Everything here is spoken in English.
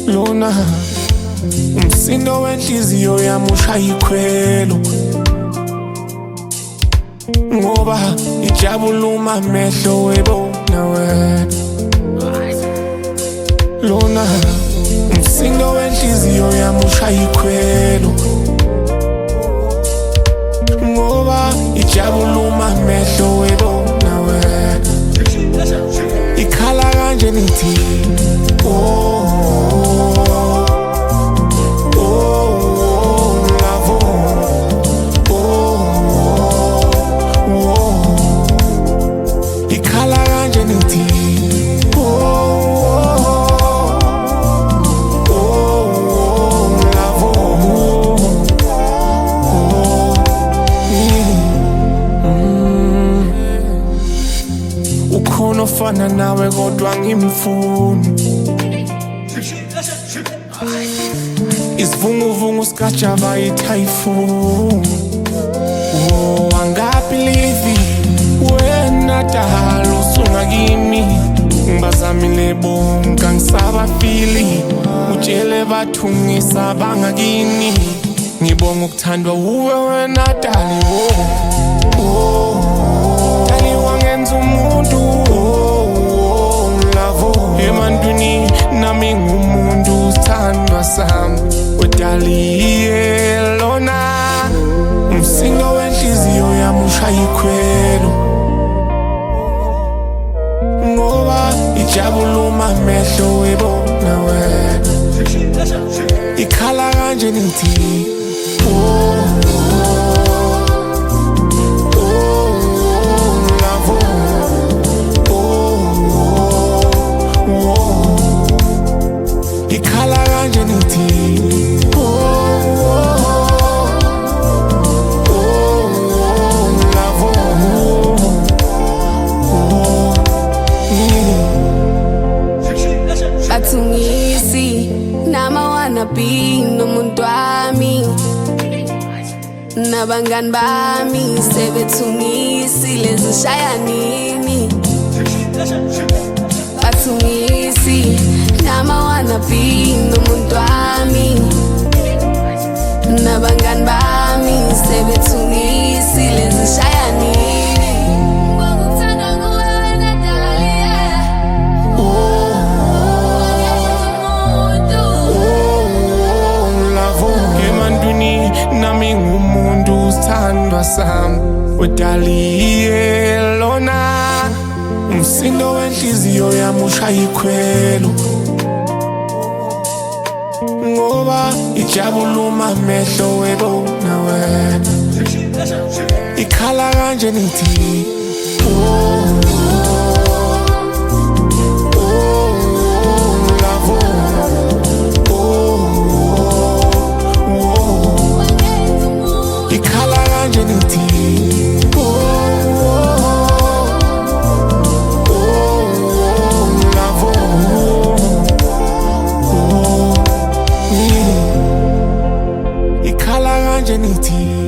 Lona umsindo wenhliziyo yami ushaya ikhwelo, ngoba ijabuluma amehlo webona wena. Lona umsindo wenhliziyo yami ushaya ikhwelo, ngoba ijabuluma amehlo webona wena. Ikhala kanje nithi oh, ofana nawe kodwa ngimfuni. Isivunguvungu sikajava iTyphoon. Oh, angabelieve wena dalo sunga kimi, ngibazamile bonke angisaba fili, utshele bathu ngisabanga kini, ngibonga ukuthandwa uwe wena dali. Oh, dali wangenza umuntu emantwini, nami ngumuntu sithandwa sami wedaliye. Lona umsindo wenhliziyo yami ushaya ikhwelo, ngoba ijabuluma amehlo webona wena. Ikhala kanje nithi oh, ikhala kanje nithi oh, love Bathungisi nama wanna be nomuntu wami, nabangani bami sebethungisile zishaya nini. Bathungisi nama wanna be nomuntu wami, nabangani bami sebethungisile zishaya nini. Nami ngumuntu sithandwa sami wedaliye. Lona umsindo wenhliziyo yami ushaya ikhwelo, ngoba ijabuluma amehlo webona wena. Ikhala kanje nithi oh, ikhala kanje nithi oh, love ikhala kanje nithi